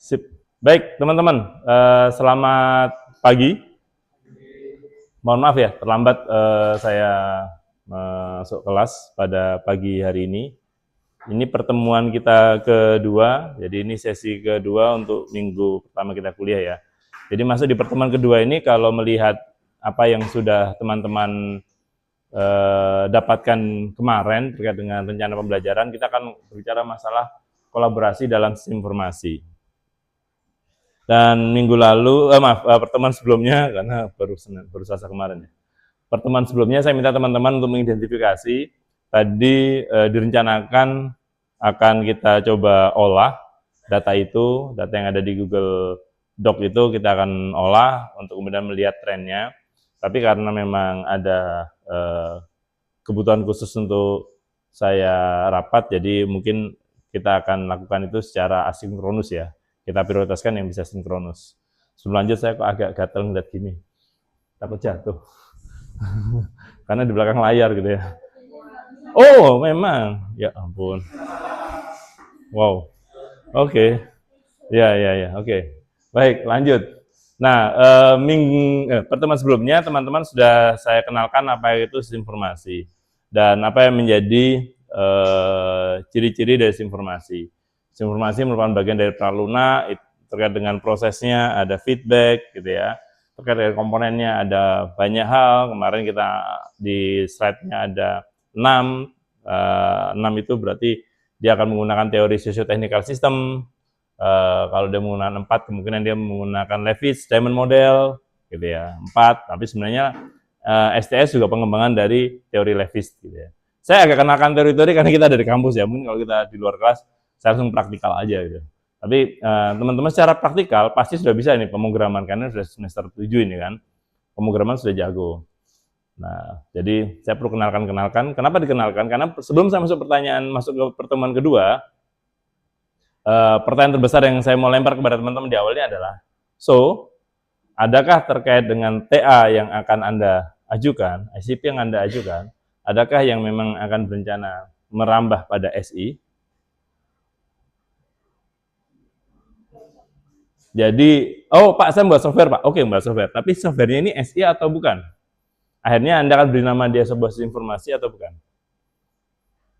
Sip. Baik, teman-teman, selamat pagi. Mohon maaf ya, terlambat saya masuk kelas pada pagi hari ini. Ini pertemuan kita kedua, jadi ini sesi kedua untuk minggu pertama kita kuliah ya. Jadi masuk di pertemuan kedua ini, kalau melihat apa yang sudah teman-teman dapatkan kemarin terkait dengan rencana pembelajaran, kita akan berbicara masalah kolaborasi dalam sistem informasi. Dan minggu lalu, pertemuan sebelumnya, karena baru Selasa kemarin ya. Pertemuan sebelumnya saya minta teman-teman untuk mengidentifikasi, tadi direncanakan akan kita coba olah data itu, data yang ada di Google Doc itu kita akan olah untuk kemudian melihat trennya. Tapi karena memang ada kebutuhan khusus untuk saya rapat, jadi mungkin kita akan lakukan itu secara asinkronus ya. Kita prioritaskan yang bisa sinkronus. Sebelum lanjut, saya kok agak gatel ngeliat gini. Takut jatuh. Karena di belakang layar gitu ya. Oh, memang. Ya ampun. Wow. Oke. Ya. Oke. Baik, lanjut. Nah, pertemuan sebelumnya teman-teman sudah saya kenalkan apa itu sistem informasi dan apa yang menjadi ciri-ciri dari sistem informasi. Sistem informasi merupakan bagian dari Praluna, terkait dengan prosesnya ada feedback gitu ya. Terkait dengan komponennya ada banyak hal. Kemarin kita di slide-nya ada 6. 6 itu berarti dia akan menggunakan teori socio-technical system. Kalau dia menggunakan 4, kemungkinan dia menggunakan Levitz Diamond Model gitu ya. 4, tapi sebenarnya STS juga pengembangan dari teori Levitz gitu ya. Saya agak kenalkan teori-teori karena kita ada di kampus ya. Mungkin kalau kita di luar kelas saya langsung praktikal aja gitu. Tapi teman-teman secara praktikal pasti sudah bisa ini pemrograman, karena sudah semester 7 ini kan. Pemrograman sudah jago. Nah, jadi saya perlu kenalkan. Kenapa dikenalkan? Karena sebelum saya masuk ke pertemuan kedua, pertanyaan terbesar yang saya mau lempar kepada teman-teman di awalnya adalah, adakah terkait dengan TA yang akan Anda ajukan, ICP yang Anda ajukan, adakah yang memang akan berencana merambah pada SI? Jadi, Pak, saya membuat software, Pak. Oke, membuat software. Tapi softwarenya ini SI atau bukan? Akhirnya Anda akan beri nama dia sebuah sistem informasi atau bukan?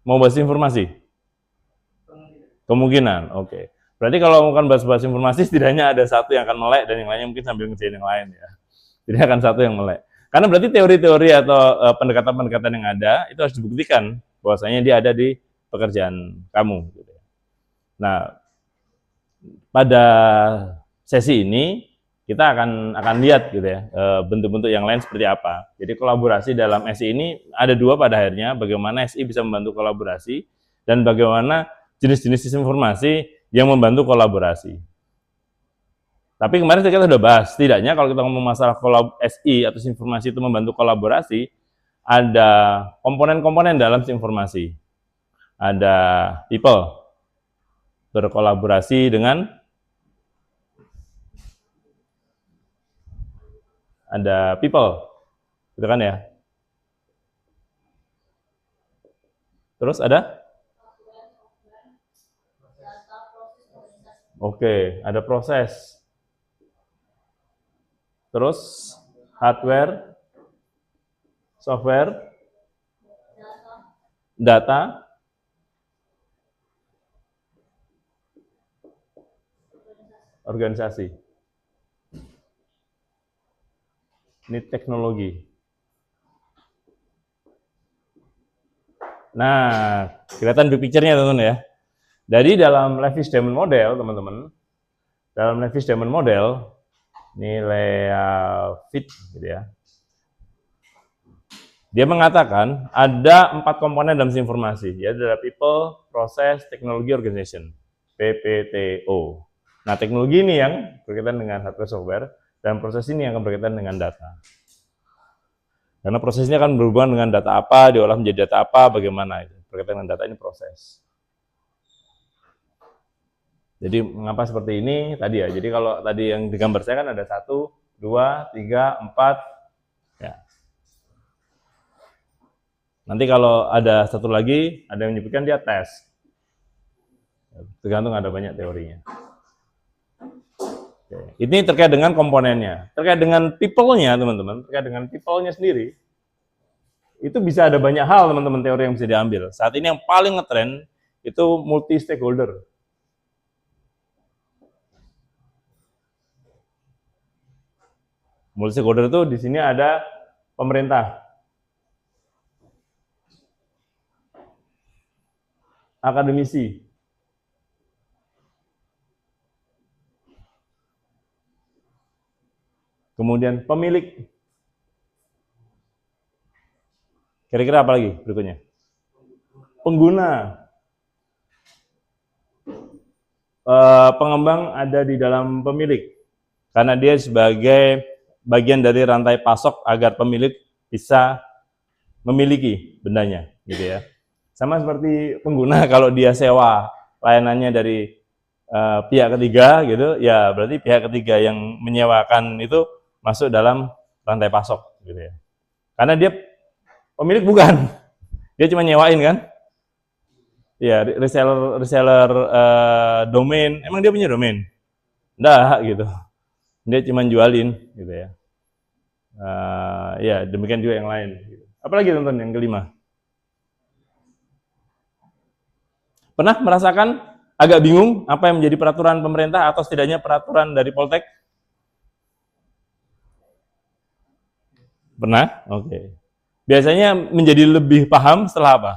Mau bahas informasi? Kemungkinan, oke. Berarti kalau bukan bahas informasi, setidaknya ada satu yang akan melek dan yang lainnya mungkin sambil ngerjain yang lain ya. Jadi akan satu yang melek. Karena berarti teori-teori atau pendekatan-pendekatan yang ada itu harus dibuktikan bahwasanya dia ada di pekerjaan kamu. Nah, pada sesi ini kita akan lihat gitu ya bentuk-bentuk yang lain seperti apa. Jadi kolaborasi dalam SI ini ada dua pada akhirnya, bagaimana SI bisa membantu kolaborasi dan bagaimana jenis-jenis sistem informasi yang membantu kolaborasi. Tapi kemarin kita sudah bahas, setidaknya kalau kita ngomong masalah SI atau sistem informasi itu membantu kolaborasi, ada komponen-komponen dalam sistem informasi. Ada people, berkolaborasi dengan ada people, gitu kan ya. Terus ada? Oke, ada proses. Terus hardware, software, data, organisasi. Ini teknologi. Nah, kelihatan big picture-nya teman-teman ya. Jadi dalam Levitz Diamond Model, teman-teman, dalam Levitz Diamond Model, nilai fit gitu ya. Dia mengatakan ada 4 komponen dalam informasi, yaitu adalah people, process, teknologi, organization, PPTO. Nah, teknologi ini yang berkaitan dengan hardware software, dan proses ini yang akan berkaitan dengan data. Karena prosesnya akan berhubungan dengan data apa, diolah menjadi data apa, bagaimana itu. Berkaitan dengan data ini proses. Jadi mengapa seperti ini tadi ya. Jadi kalau tadi yang digambar saya kan ada 1, 2, 3, 4. Ya. Nanti kalau ada satu lagi, ada yang menyebutkan dia tes. Tergantung, ada banyak teorinya. Ini terkait dengan komponennya. Terkait dengan people-nya, teman-teman, terkait dengan people-nya sendiri, itu bisa ada banyak hal, teman-teman, teori yang bisa diambil. Saat ini yang paling ngetren itu multi-stakeholder. Multi-stakeholder itu di sini ada pemerintah, akademisi, kemudian pemilik. Kira-kira apa lagi berikutnya? Pengguna. Pengembang ada di dalam pemilik, karena dia sebagai bagian dari rantai pasok agar pemilik bisa memiliki bendanya, gitu ya. Sama seperti pengguna, kalau dia sewa layanannya dari pihak ketiga, gitu, ya berarti pihak ketiga yang menyewakan itu masuk dalam rantai pasok, gitu ya. Karena dia pemilik bukan, dia cuma nyewain kan? Ya, reseller domain, emang dia punya domain? Enggak, gitu. Dia cuma jualin, gitu ya. Ya, demikian juga yang lain. Apalagi teman-teman yang kelima? Pernah merasakan agak bingung apa yang menjadi peraturan pemerintah atau setidaknya peraturan dari Poltek? Pernah? Oke. Biasanya menjadi lebih paham setelah apa?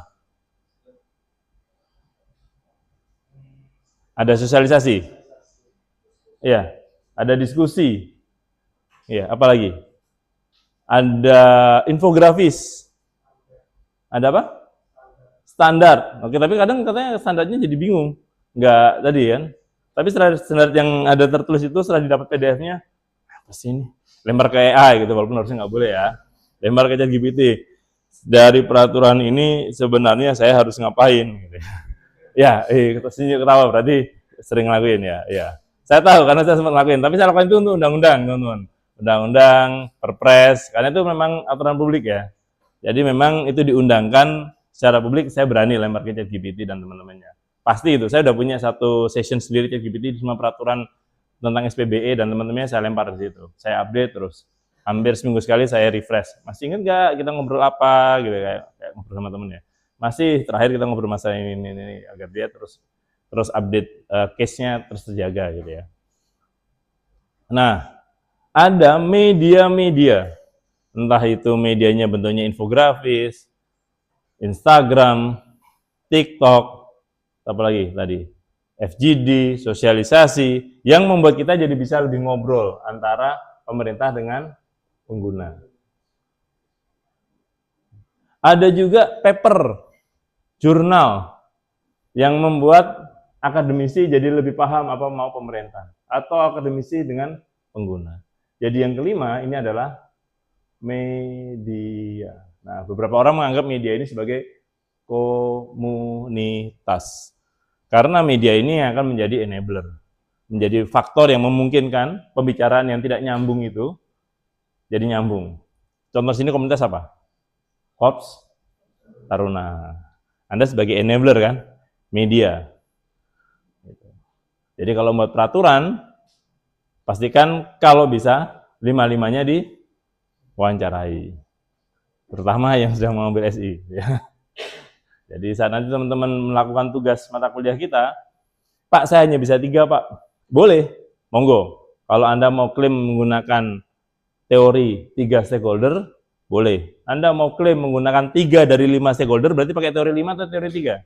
Ada sosialisasi. Iya, ada diskusi. Iya, apa lagi? Ada infografis. Ada apa? Standar. Oke, tapi kadang katanya standarnya jadi bingung. Enggak tadi kan. Tapi standar yang ada tertulis itu setelah didapat PDF-nya, apa sih ini? Lempar ke AI gitu, walaupun harusnya nggak boleh ya. Lempar ke ChatGPT. Dari peraturan ini sebenarnya saya harus ngapain? Gitu. Ya, ketawa berarti sering ngelakuin ya. Ya, saya tahu karena saya sempat ngelakuin. Tapi saya lakukan itu untuk undang-undang, teman-teman. Undang-undang, perpres, karena itu memang aturan publik ya. Jadi memang itu diundangkan secara publik. Saya berani lempar ke ChatGPT dan teman-temannya. Pasti itu. Saya udah punya satu session sendiri ChatGPT di semua peraturan tentang SPBE dan teman-temannya saya lempar di situ. Saya update terus. Hampir seminggu sekali saya refresh. Masih ingat nggak kita ngobrol apa gitu, kayak ngobrol sama temennya. Masih, terakhir kita ngobrol masalah ini agar dia terus update case-nya terus terjaga gitu ya. Nah, ada media-media, entah itu medianya bentuknya infografis, Instagram, TikTok, apa lagi tadi, FGD, sosialisasi, yang membuat kita jadi bisa lebih ngobrol antara pemerintah dengan pengguna. Ada juga paper, jurnal, yang membuat akademisi jadi lebih paham apa mau pemerintah, atau akademisi dengan pengguna. Jadi yang kelima ini adalah media. Nah, beberapa orang menganggap media ini sebagai komunitas. Karena media ini akan menjadi enabler, menjadi faktor yang memungkinkan pembicaraan yang tidak nyambung itu jadi nyambung. Contoh sini komunitas apa? Korps Taruna. Anda sebagai enabler kan? Media. Jadi kalau buat peraturan, pastikan kalau bisa 5-5-nya diwawancarai. Terutama yang sudah mengambil SI. Ya. Jadi saat nanti teman-teman melakukan tugas mata kuliah kita, Pak saya hanya bisa 3 Pak. Boleh, monggo. Kalau Anda mau klaim menggunakan teori 3 stakeholder, boleh. Anda mau klaim menggunakan 3 dari 5 stakeholder, berarti pakai teori 5 atau teori 3?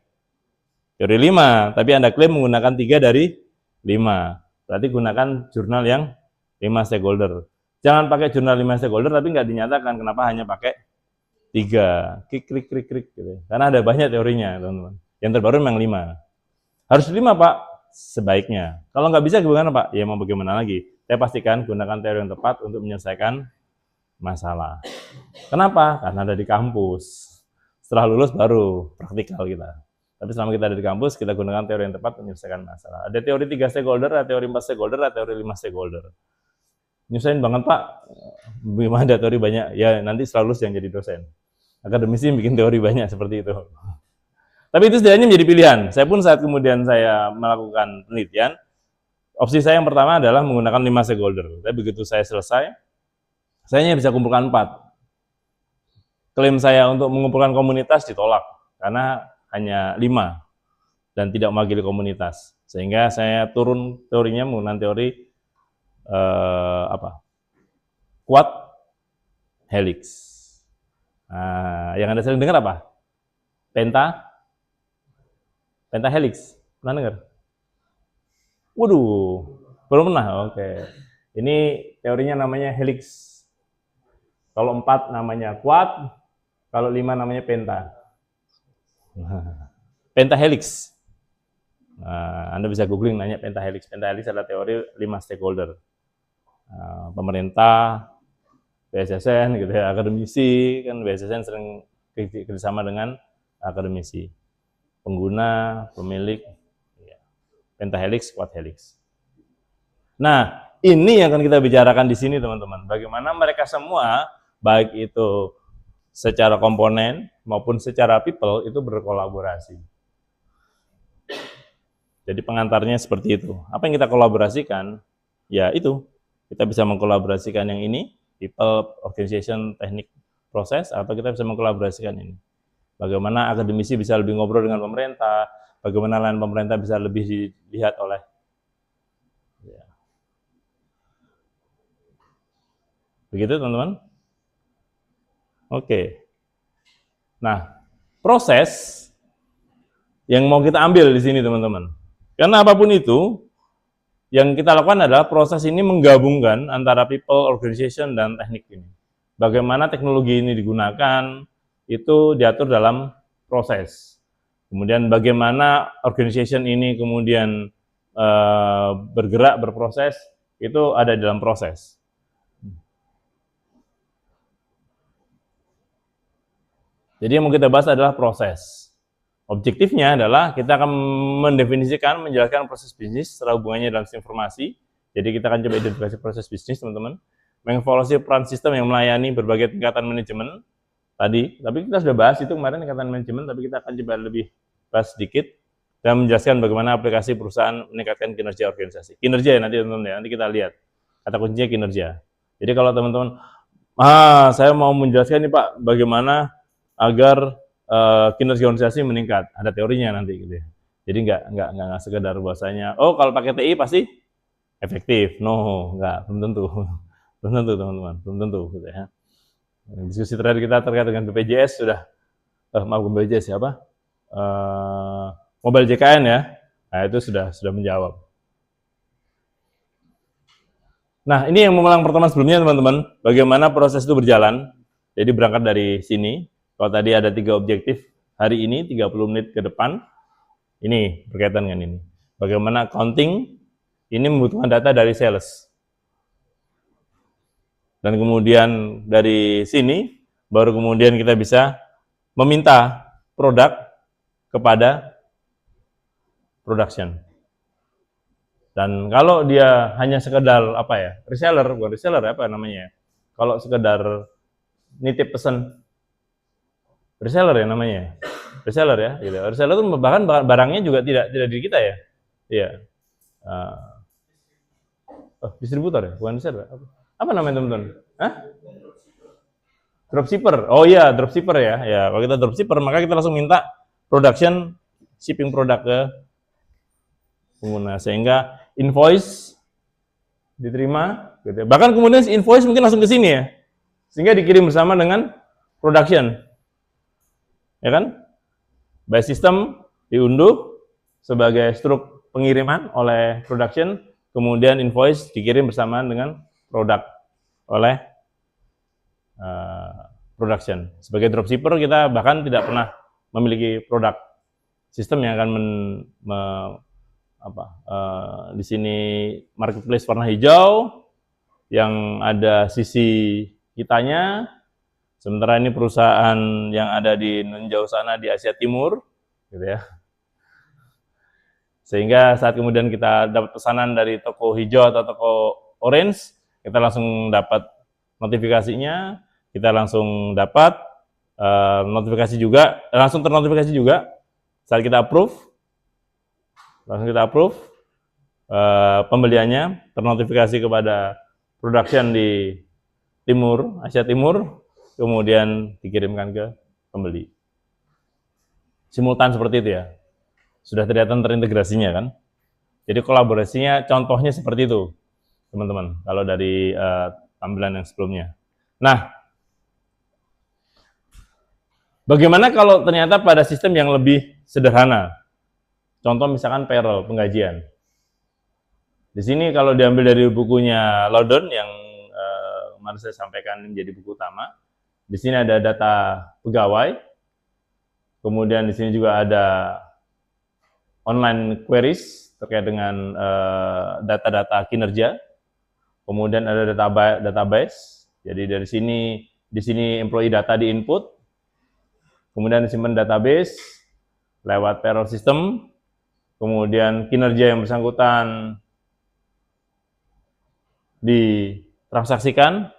Teori 5, tapi Anda klaim menggunakan 3 dari 5. Berarti gunakan jurnal yang 5 stakeholder. Jangan pakai jurnal 5 stakeholder, tapi nggak dinyatakan kenapa hanya pakai 3. Krik. Gitu. Karena ada banyak teorinya, teman-teman. Yang terbaru memang 5. Harus 5, Pak, sebaiknya. Kalau nggak bisa, gimana, Pak? Ya mau bagaimana lagi? Saya pastikan gunakan teori yang tepat untuk menyelesaikan masalah. Kenapa? Karena ada di kampus. Setelah lulus baru praktikal kita. Tapi selama kita ada di kampus, kita gunakan teori yang tepat untuk menyelesaikan masalah. Ada teori 3 stakeholder, ada teori 4 stakeholder, ada teori 5 stakeholder. Nyusahin banget, Pak. Bagaimana ada teori banyak? Ya nanti setelah lulus yang jadi dosen. Akademisi bikin teori banyak seperti itu. Tapi itu setidaknya menjadi pilihan. Saya pun saat kemudian saya melakukan penelitian, opsi saya yang pertama adalah menggunakan 5 stakeholder. Tapi begitu saya selesai, saya hanya bisa kumpulkan 4. Klaim saya untuk mengumpulkan komunitas ditolak karena hanya 5 dan tidak mewakili komunitas. Sehingga saya turun teorinya menggunakan teori quad helix. Nah, yang Anda sering dengar apa? Pentahelix. Pernah dengar? Waduh, belum pernah. Oke. Ini teorinya namanya helix. Kalau 4 namanya quad, kalau 5 namanya penta. Pentahelix. Nah, Anda bisa googling nanya pentahelix. Pentahelix adalah teori 5 stakeholder. Pemerintah, BSSN, gitu ya, akademisi, kan BSSN sering kerjasama dengan akademisi, pengguna, pemilik, ya. Pentahelix, quad helix. Nah, ini yang akan kita bicarakan di sini, teman-teman. Bagaimana mereka semua, baik itu secara komponen maupun secara people, itu berkolaborasi. Jadi pengantarnya seperti itu. Apa yang kita kolaborasikan? Ya itu, kita bisa mengkolaborasikan yang ini, people, organization, teknik, proses, atau kita bisa mengkolaborasikan ini. Bagaimana akademisi bisa lebih ngobrol dengan pemerintah, bagaimana lain pemerintah bisa lebih dilihat oleh ya. Begitu teman-teman? Oke. Nah, proses yang mau kita ambil di sini teman-teman. Karena apapun itu, yang kita lakukan adalah proses ini menggabungkan antara people, organization, dan teknik ini. Bagaimana teknologi ini digunakan, itu diatur dalam proses. Kemudian bagaimana organization ini kemudian bergerak, berproses, itu ada dalam proses. Jadi yang mau kita bahas adalah proses. Objektifnya adalah kita akan mendefinisikan, menjelaskan proses bisnis secara hubungannya dalam sistem informasi. Jadi kita akan coba identifikasi proses bisnis, teman-teman. Mengevaluasi peran sistem yang melayani berbagai tingkatan manajemen tadi. Tapi kita sudah bahas itu kemarin tingkatan manajemen, tapi kita akan coba lebih bahas sedikit dan menjelaskan bagaimana aplikasi perusahaan meningkatkan kinerja organisasi. Kinerja ya nanti teman-teman ya, nanti kita lihat. Kata kuncinya kinerja. Jadi kalau teman-teman, saya mau menjelaskan nih Pak, bagaimana agar kinerja organisasi meningkat, ada teorinya nanti gitu ya. Jadi nggak sekedar bahasanya, oh kalau pakai TI pasti efektif, no, belum tentu, belum tentu teman-teman, belum tentu gitu ya. Diskusi terakhir kita terkait dengan BPJS sudah, maaf BPJS siapa? Mobile JKN ya, nah itu sudah menjawab. Nah ini yang mengulang pertemuan sebelumnya teman-teman, bagaimana proses itu berjalan. Jadi berangkat dari sini. Kalau tadi ada 3 objektif hari ini, 30 menit ke depan, ini berkaitan dengan ini. Bagaimana accounting ini membutuhkan data dari sales. Dan kemudian dari sini, baru kemudian kita bisa meminta produk kepada production. Dan kalau dia hanya sekedar reseller, bukan reseller apa namanya? Kalau sekedar nitip pesan, reseller ya namanya, reseller ya, gitu. Reseller itu bahkan barangnya juga tidak di kita ya, iya. Distributor ya, bukan reseller. Apa namanya teman-teman? Dropshipper. Oh iya, dropshipper ya. Ya, kalau kita dropshipper maka kita langsung minta production, shipping produk ke pengguna sehingga invoice diterima, gitu. Bahkan kemudian invoice mungkin langsung ke sini ya, sehingga dikirim bersama dengan production. Ya kan? By system diunduh sebagai struk pengiriman oleh production, kemudian invoice dikirim bersamaan dengan produk oleh production. Sebagai dropshipper kita bahkan tidak pernah memiliki produk. Sistem yang akan di sini marketplace warna hijau yang ada sisi kitanya. Sementara ini perusahaan yang ada di jauh sana di Asia Timur, gitu ya. Sehingga saat kemudian kita dapat pesanan dari toko hijau atau toko orange, kita langsung dapat notifikasinya, kita langsung dapat notifikasi juga, langsung ternotifikasi juga saat kita approve, pembeliannya ternotifikasi kepada production di Timur, Asia Timur, kemudian dikirimkan ke pembeli. Simultan seperti itu ya. Sudah kelihatan terintegrasinya kan. Jadi kolaborasinya contohnya seperti itu, teman-teman, kalau dari tampilan yang sebelumnya. Nah, bagaimana kalau ternyata pada sistem yang lebih sederhana? Contoh misalkan payroll, penggajian. Di sini kalau diambil dari bukunya Loudon yang kemarin saya sampaikan menjadi buku utama, di sini ada data pegawai, kemudian di sini juga ada online queries terkait dengan data-data kinerja, kemudian ada database. Jadi dari sini, di sini employee data di input, kemudian disimpan database lewat payroll system, kemudian kinerja yang bersangkutan ditransaksikan,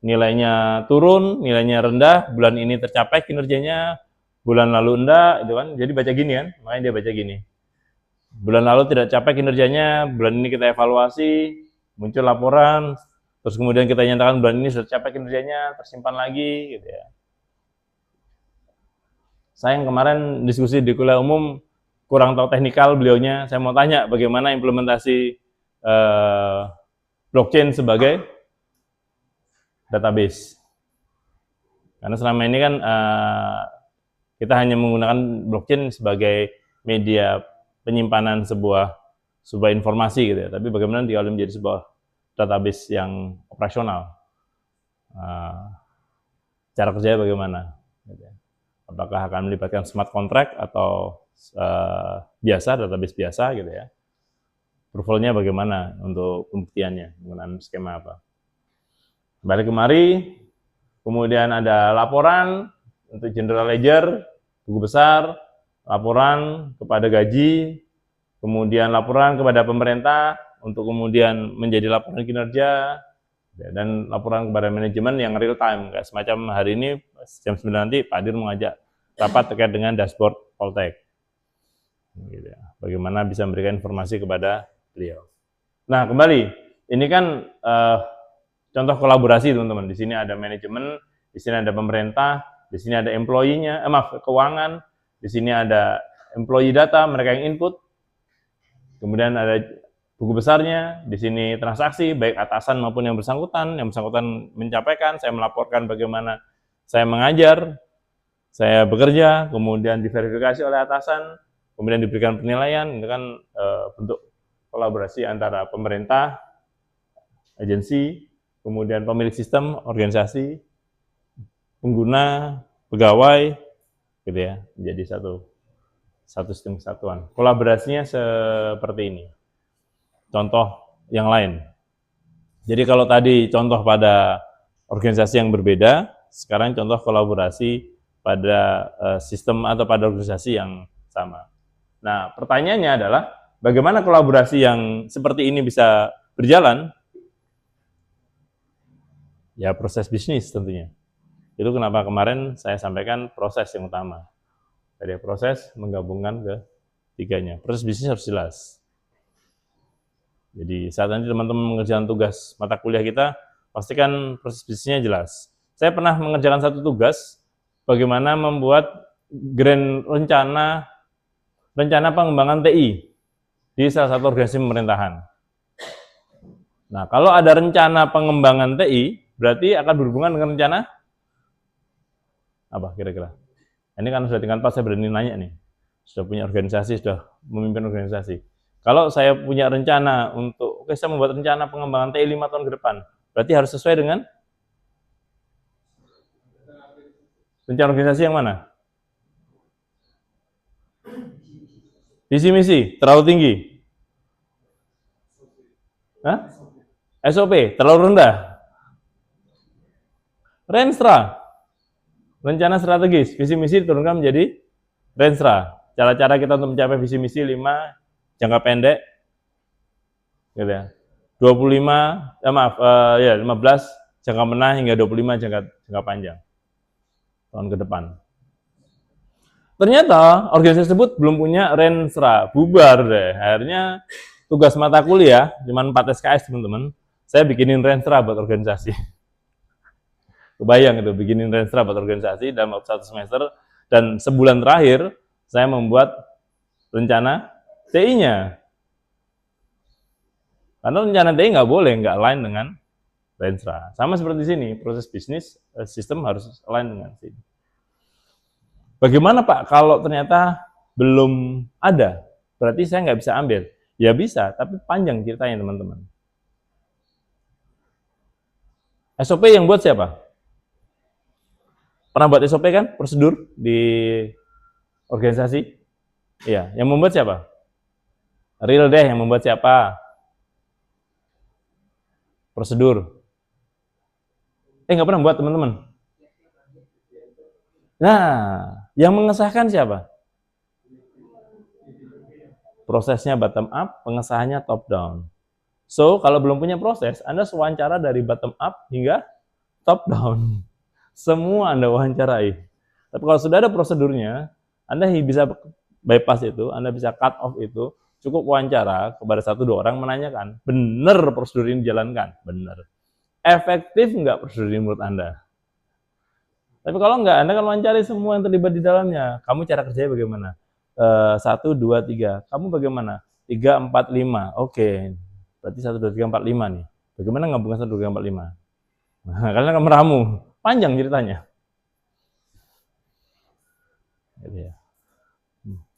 nilainya turun, nilainya rendah, bulan ini tercapai kinerjanya, bulan lalu enggak, itu kan. Jadi baca gini kan, makanya dia baca gini. Bulan lalu tidak capai kinerjanya, bulan ini kita evaluasi, muncul laporan, terus kemudian kita nyatakan bulan ini sudah capai kinerjanya, tersimpan lagi, gitu ya. Saya yang kemarin diskusi di kuliah umum kurang tahu teknikal beliaunya, saya mau tanya bagaimana implementasi blockchain sebagai database. Karena selama ini kan kita hanya menggunakan blockchain sebagai media penyimpanan sebuah informasi gitu ya. Tapi bagaimana kalau menjadi sebuah database yang operasional? Cara kerjanya bagaimana? Gitu ya. Apakah akan melibatkan smart contract atau biasa, database biasa gitu ya. Approval-nya bagaimana untuk pembuktiannya, menggunakan skema apa. Balik kemari, kemudian ada laporan untuk general ledger, buku besar, laporan kepada gaji, kemudian laporan kepada pemerintah untuk kemudian menjadi laporan kinerja, dan laporan kepada manajemen yang real time. Kayak semacam hari ini jam 9 nanti Pak Dir mengajak rapat terkait dengan dashboard Poltek. Gitu ya. Bagaimana bisa memberikan informasi kepada beliau. Nah, kembali, ini kan contoh kolaborasi teman-teman. Di sini ada manajemen, di sini ada pemerintah, di sini ada employee-nya, keuangan, di sini ada employee data, mereka yang input, kemudian ada buku besarnya, di sini transaksi, baik atasan maupun yang bersangkutan mencapaikan, saya melaporkan bagaimana saya mengajar, saya bekerja, kemudian diverifikasi oleh atasan, kemudian diberikan penilaian, itu kan bentuk kolaborasi antara pemerintah, agensi, kemudian pemilik sistem, organisasi, pengguna, pegawai, gitu ya, menjadi satu sistem kesatuan. Kolaborasinya seperti ini. Contoh yang lain. Jadi kalau tadi contoh pada organisasi yang berbeda, sekarang contoh kolaborasi pada sistem atau pada organisasi yang sama. Nah, pertanyaannya adalah bagaimana kolaborasi yang seperti ini bisa berjalan? Ya, proses bisnis tentunya. Itu kenapa kemarin saya sampaikan proses yang utama. Jadi proses menggabungkan ketiganya. Proses bisnis harus jelas. Jadi saat nanti teman-teman mengerjakan tugas mata kuliah kita, pastikan proses bisnisnya jelas. Saya pernah mengerjakan satu tugas, bagaimana membuat grand rencana pengembangan TI di salah satu organisasi pemerintahan. Nah, kalau ada rencana pengembangan TI, berarti akan berhubungan dengan rencana apa kira-kira? Ini kan sudah tingkat 4, saya berani nanya nih. Sudah punya organisasi, sudah memimpin organisasi. Kalau saya punya rencana untuk, oke, saya membuat rencana pengembangan TI 5 tahun ke depan, berarti harus sesuai dengan rencana organisasi yang mana? Visi misi terlalu tinggi. Hah? SOP terlalu rendah. Renstra, rencana strategis, visi misi diturunkan menjadi Renstra. Cara-cara kita untuk mencapai visi misi 5 jangka pendek, gitu ya. 15 jangka menengah hingga 25 jangka panjang tahun ke depan. Ternyata organisasi tersebut belum punya Renstra, bubar deh. Akhirnya tugas mata kuliah cuma 4 SKS teman-teman, saya bikinin renstra buat organisasi. Kebayang itu, bikinin renstra buat organisasi dalam waktu 1 semester, dan sebulan terakhir saya membuat rencana TI-nya. Karena rencana TI nggak boleh nggak align dengan renstra. Sama seperti sini, proses bisnis sistem harus align dengan sini. Bagaimana Pak kalau ternyata belum ada? Berarti saya nggak bisa ambil. Ya bisa, tapi panjang ceritanya teman-teman. SOP yang buat siapa? Pernah buat SOP kan? Prosedur di organisasi? Iya, yang membuat siapa? Real deh, yang membuat siapa? Prosedur. Nggak pernah buat teman-teman. Nah, yang mengesahkan siapa? Prosesnya bottom up, pengesahannya top down. So, kalau belum punya proses, Anda wawancara dari bottom up hingga top down. Semua Anda wawancarai. Tapi kalau sudah ada prosedurnya, Anda bisa bypass itu, Anda bisa cut off itu, cukup wawancara kepada 1-2 orang menanyakan, benar prosedur ini dijalankan? Benar. Efektif nggak prosedur ini menurut Anda? Tapi kalau enggak, Anda kan wawancari semua yang terlibat di dalamnya. Kamu cara kerjanya bagaimana? 1, 2, 3. Kamu bagaimana? 3, 4, 5. Oke. Berarti 1, 2, 3, 4, 5 nih. Bagaimana ngabungkan 1, 2, 3, 4, 5? Nah, kalian akan meramu. Panjang ceritanya. Gitu ya.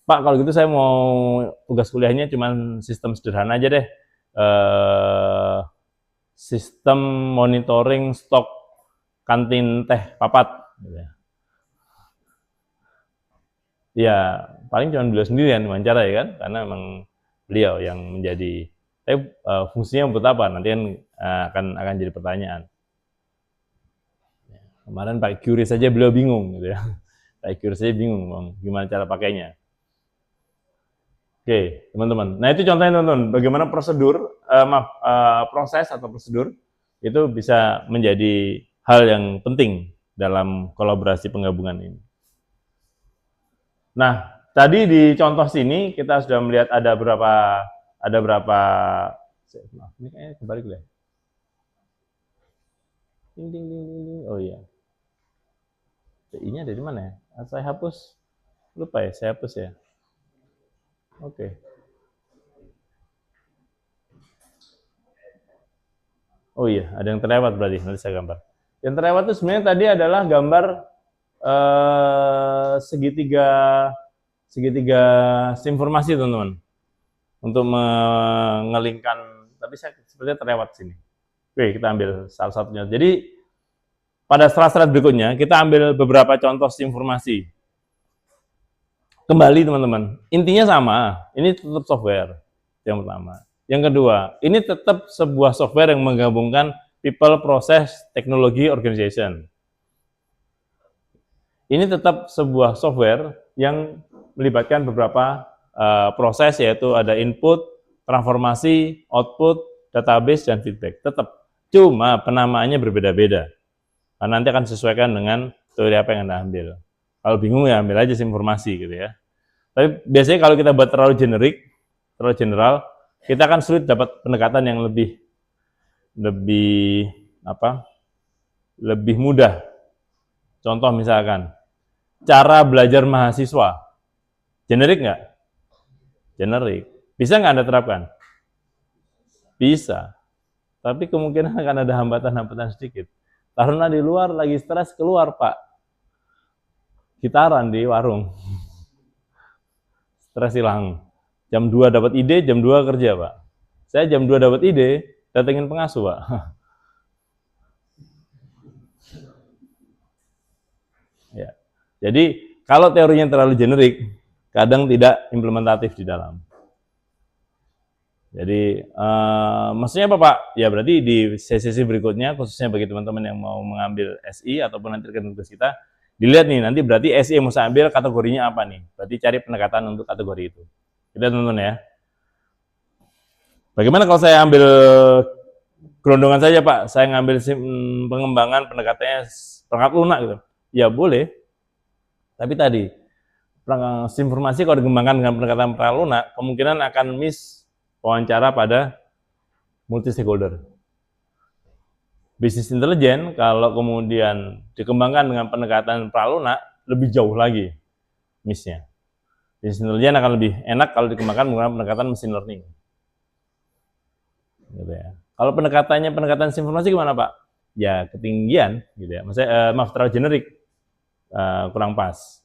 Pak, kalau gitu saya mau tugas kuliahnya cuma sistem sederhana aja deh. Sistem monitoring stok kantin teh papat. Ya, paling cuma beliau sendiri yang diwawancara ya kan, karena memang beliau yang menjadi. Tapi fungsinya buat apa? Nanti kan akan jadi pertanyaan. Kemarin pakai QRIS saja beliau bingung, gitu ya. Pakai QRIS saja bingung, gimana cara pakainya. Oke, teman-teman. Nah itu contohnya teman-teman, bagaimana prosedur, proses atau prosedur itu bisa menjadi hal yang penting dalam kolaborasi penggabungan ini. Nah, tadi di contoh sini kita sudah melihat ada berapa, ini kayaknya kebalik deh. Ding, ding, ding, ding, ding. Oh iya. TI-nya dari mana ya? Saya hapus, lupa ya, saya hapus ya. Oke. Oh iya, ada yang terlewat berarti, nanti saya gambar. Yang terlewat itu sebenarnya tadi adalah gambar segitiga informasi teman-teman, untuk mengelingkan, tapi saya sepertinya terlewat sini. Oke, kita ambil salah satunya. Jadi pada slide-slide berikutnya kita ambil beberapa contoh informasi. Kembali teman-teman, intinya sama, ini tetap software yang pertama. Yang kedua, ini tetap sebuah software yang menggabungkan people, process, teknologi, organization. Ini tetap sebuah software yang melibatkan beberapa proses, yaitu ada input, transformasi, output, database, dan feedback. Tetap, cuma penamaannya berbeda-beda. Nah, nanti akan sesuaikan dengan teori apa yang Anda ambil. Kalau bingung ya ambil aja informasi gitu ya. Tapi biasanya kalau kita buat terlalu general, kita akan sulit dapat pendekatan yang lebih mudah. Contoh misalkan, cara belajar mahasiswa, generik nggak? Generik. Bisa nggak Anda terapkan? Bisa. Tapi kemungkinan akan ada hambatan-hambatan sedikit. Karena di luar lagi stres, keluar Pak. Gitaran di warung. Stres hilang. Jam 2 dapat ide, jam 2 kerja Pak. Saya jam 2 dapat ide, datengin pengasuh Pak. Ya. Jadi kalau teorinya terlalu generik, kadang tidak implementatif di dalam. Jadi maksudnya apa Pak? Ya berarti di sesi berikutnya, khususnya bagi teman-teman yang mau mengambil SI ataupun nanti rekan tugas kita, dilihat nih nanti berarti SI yang mau saya ambil kategorinya apa nih? Berarti cari pendekatan untuk kategori itu. Kita tonton ya. Bagaimana kalau saya ambil gelondongan saja Pak? Saya ngambil pengembangan pendekatannya perangkat lunak gitu. Ya boleh. Tapi tadi informasi kalau dikembangkan dengan pendekatan perangkat lunak, kemungkinan akan miss wawancara pada multi stakeholder. Bisnis intelijen kalau kemudian dikembangkan dengan pendekatan pralunak lebih jauh lagi miss-nya. Bisnis intelijen akan lebih enak kalau dikembangkan menggunakan pendekatan machine learning. Gitu ya. Kalau pendekatannya pendekatan informasi gimana Pak? Ya ketinggian, gitu ya. Maksudnya maaf terlalu generik, kurang pas.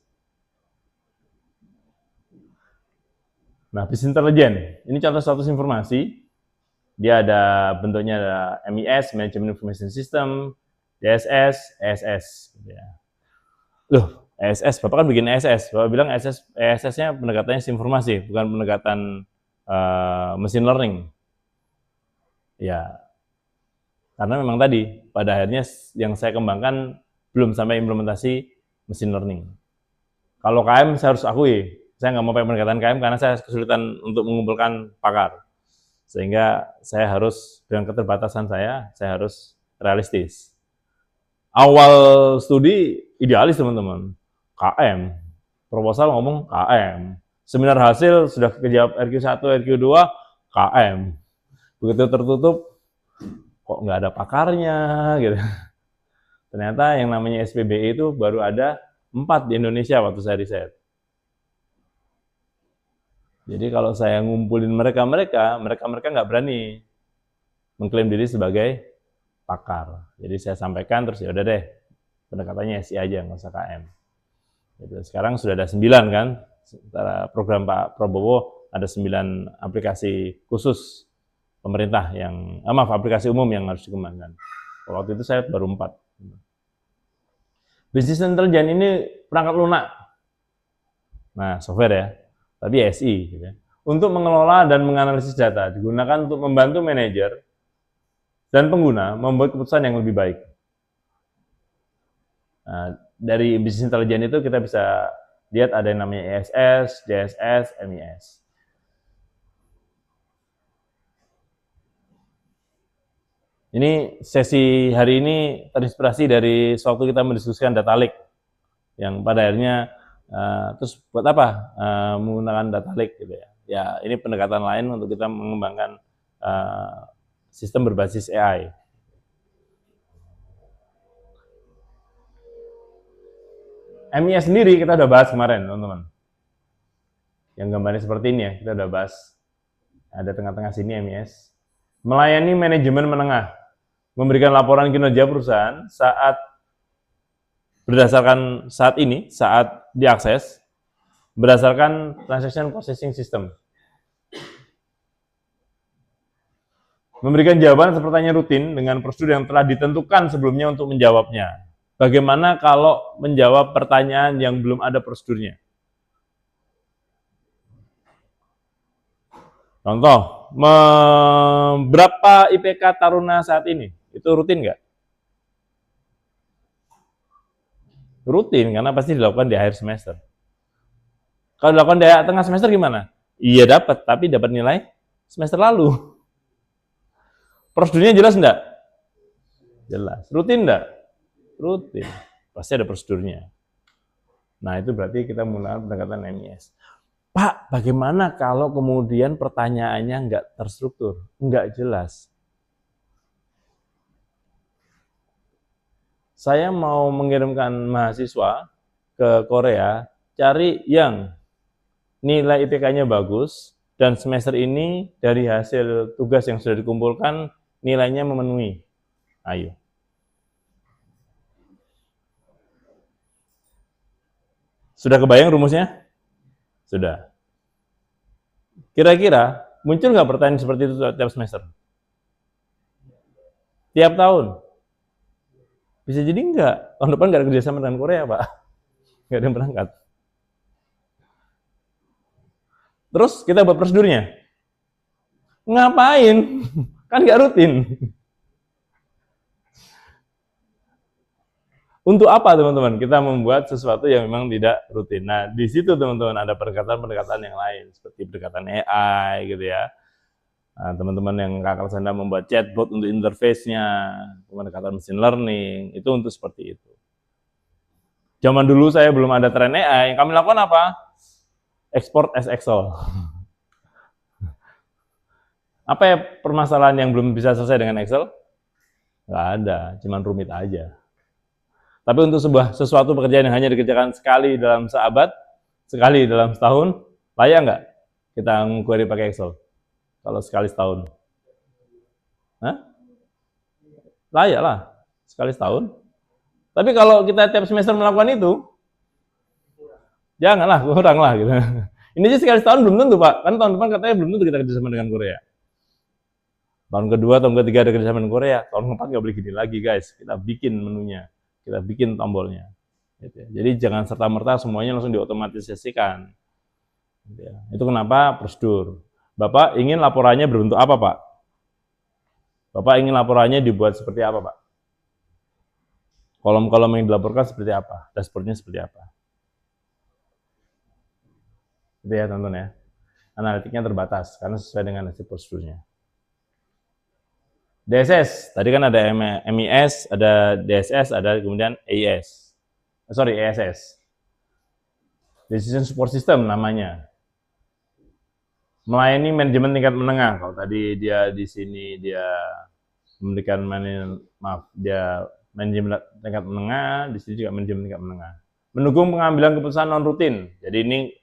Nah, bisnis intelijen ini contoh status informasi. Dia ada bentuknya ada MIS, Management Information System, DSS, ESS. Gitu ya. Loh, ESS, Bapak kan bikin ESS. Bapak bilang ESS-nya pendekatannya informasi, bukan pendekatan machine learning. Ya, karena memang tadi, pada akhirnya yang saya kembangkan belum sampai implementasi machine learning. Kalau KM saya harus akui, saya nggak mau pakai pendekatan KM karena saya kesulitan untuk mengumpulkan pakar. Sehingga saya harus, dengan keterbatasan saya harus realistis. Awal studi idealis teman-teman, KM, proposal ngomong KM, seminar hasil sudah kejawab RQ1, RQ2, KM. Begitu tertutup, kok nggak ada pakarnya, gitu. Ternyata yang namanya SPBE itu baru ada 4 di Indonesia waktu saya riset. Jadi kalau saya ngumpulin mereka nggak berani mengklaim diri sebagai pakar. Jadi saya sampaikan terus ya udah deh, pendekatannya SI aja, nggak usah KM. Jadi sekarang sudah ada 9 kan, sementara program Pak Prabowo ada 9 aplikasi khusus pemerintah yang, aplikasi umum yang harus dikembangkan. Waktu itu saya baru 4. Bisnis intelijen ini perangkat lunak. Nah, software ya. Tapi SI, gitu ya. Untuk mengelola dan menganalisis data digunakan untuk membantu manajer dan pengguna membuat keputusan yang lebih baik. Nah, dari bisnis intelijen itu kita bisa lihat ada yang namanya ESS, DSS, MIS. Ini sesi hari ini terinspirasi dari sewaktu kita mendiskusikan data lake, yang pada akhirnya terus buat apa menggunakan data lake gitu ya. Ya ini pendekatan lain untuk kita mengembangkan sistem berbasis AI. MIS sendiri kita udah bahas kemarin teman-teman. Yang gambarnya seperti ini ya, kita udah bahas. Ada tengah-tengah sini MIS. Melayani manajemen menengah, memberikan laporan kinerja perusahaan saat berdasarkan saat diakses berdasarkan transaction processing system. Memberikan jawaban atas pertanyaan rutin dengan prosedur yang telah ditentukan sebelumnya untuk menjawabnya. Bagaimana kalau menjawab pertanyaan yang belum ada prosedurnya? Contoh, berapa IPK Taruna saat ini? Itu rutin nggak? Rutin, karena pasti dilakukan di akhir semester. Kalau dilakukan di tengah semester gimana? Iya dapat, tapi dapat nilai semester lalu. Prosedurnya jelas enggak? Jelas. Rutin enggak? Rutin. Pasti ada prosedurnya. Nah, itu berarti kita menggunakan pendekatan MIS. Pak, bagaimana kalau kemudian pertanyaannya enggak terstruktur, enggak jelas? Saya mau mengirimkan mahasiswa ke Korea, cari yang nilai IPK-nya bagus, dan semester ini dari hasil tugas yang sudah dikumpulkan, nilainya memenuhi. Ayo. Sudah kebayang rumusnya? Sudah. Kira-kira muncul nggak pertanyaan seperti itu tiap semester? Tiap tahun? Bisa jadi enggak. Tahun depan nggak ada kerjasama dengan Korea, Pak. Nggak ada yang berangkat. Terus kita buat prosedurnya. Ngapain? Kan nggak rutin. Untuk apa teman-teman? Kita membuat sesuatu yang memang tidak rutin. Nah, di situ teman-teman ada pendekatan-pendekatan yang lain, seperti pendekatan AI gitu ya. Nah, teman-teman yang kakak sana membuat chatbot untuk interface-nya, pendekatan machine learning, itu untuk seperti itu. Zaman dulu saya belum ada tren AI, yang kami lakukan apa? Export as Excel. Apa ya permasalahan yang belum bisa selesai dengan Excel? Nggak ada, cuman rumit aja. Tapi untuk sesuatu pekerjaan yang hanya dikerjakan sekali dalam seabad, sekali dalam setahun, layak nggak kita query pakai Excel? Kalau sekali setahun? Hah? Layak lah, sekali setahun. Tapi kalau kita tiap semester melakukan itu, janganlah, kurang lah gitu. Ini aja sekali setahun belum tentu, Pak. Kan tahun depan katanya belum tentu kita kerjasama dengan Korea. Tahun kedua, tahun ketiga ada kerjasama dengan Korea. Tahun keempat nggak boleh gini lagi, guys. Kita bikin menunya, kita bikin tombolnya. Gitu ya. Jadi jangan serta-merta semuanya langsung diotomatisasikan. Gitu ya. Itu kenapa prosedur. Bapak ingin laporannya berbentuk apa, Pak? Bapak ingin laporannya dibuat seperti apa, Pak? Kolom-kolom yang dilaporkan seperti apa? Dashboardnya seperti apa? Gitu ya, teman-teman ya. Analitiknya terbatas karena sesuai dengan hasil prosedurnya. DSS, tadi kan ada MIS, ada DSS, ada kemudian ESS. Decision Support System namanya. Melayani manajemen tingkat menengah. Kalau tadi dia di sini dia memberikan dia manajemen tingkat menengah, di sini juga manajemen tingkat menengah. Mendukung pengambilan keputusan non rutin. Jadi ini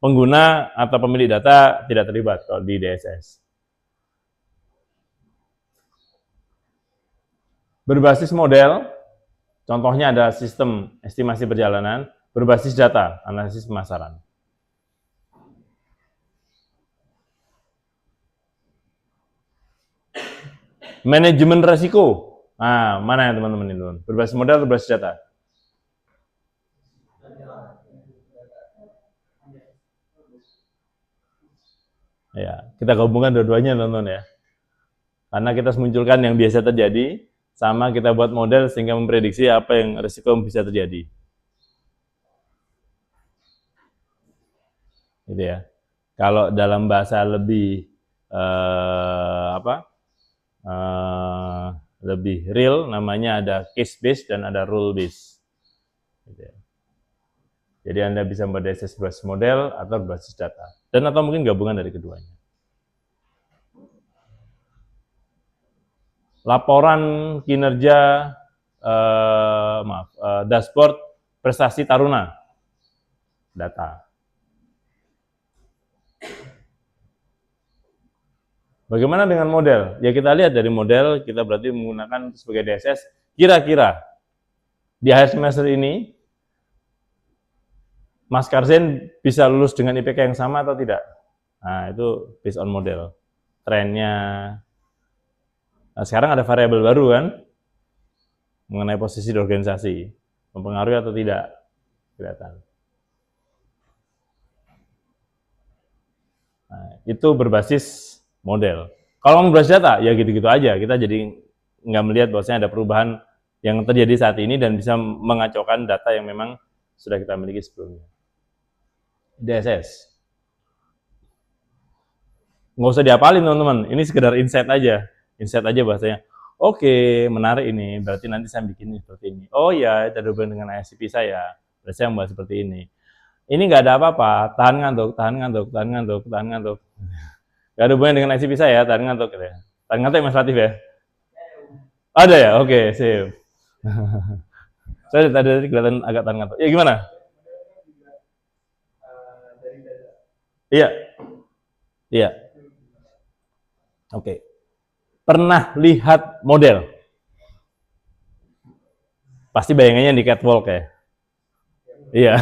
pengguna atau pemilik data tidak terlibat kalau di DSS. Berbasis model, contohnya ada sistem estimasi perjalanan, berbasis data, analisis pemasaran. Manajemen resiko. Nah, mana ya teman-teman itu? Berbasis model, berbasis data. Ya, kita gabungkan dua-duanya teman-teman ya. Karena kita munculkan yang biasa terjadi, sama kita buat model sehingga memprediksi apa yang resiko bisa terjadi. Gitu ya. Kalau dalam bahasa lebih lebih real, namanya ada case based dan ada rule based. Gitu ya. Jadi Anda bisa berbasis model atau berbasis data, dan atau mungkin gabungan dari keduanya. Laporan kinerja dashboard prestasi taruna data. Bagaimana dengan model? Ya kita lihat dari model, kita berarti menggunakan sebagai DSS, kira-kira di akhir semester ini, Mas Karzen bisa lulus dengan IPK yang sama atau tidak? Nah, itu based on model. Trennya. Nah, sekarang ada variabel baru kan, mengenai posisi di organisasi. Mempengaruhi atau tidak? Kelihatan. Nah, itu berbasis model. Kalau mau berbasis data, ya gitu-gitu aja. Kita jadi nggak melihat bahwasanya ada perubahan yang terjadi saat ini dan bisa mengacaukan data yang memang sudah kita miliki sebelumnya. DSS. Nggak usah diapalin teman-teman, ini sekedar insight aja bahasanya. Oke, menarik ini, berarti nanti saya bikin seperti ini. Oh ya, itu ada hubungan dengan ICP saya, berarti saya membahas seperti ini. Ini nggak ada apa-apa, tahan ngantuk. Nggak ada hubungan dengan ICP saya, tahan ngantuk. Ya. Tahan ngantuk Mas Latif ya? Ada ya? Oke, sip. Saya tadi kelihatan agak tahan ngantuk. Ya gimana? Iya. Oke. Pernah lihat model? Pasti bayangannya di catwalk ya? Iya.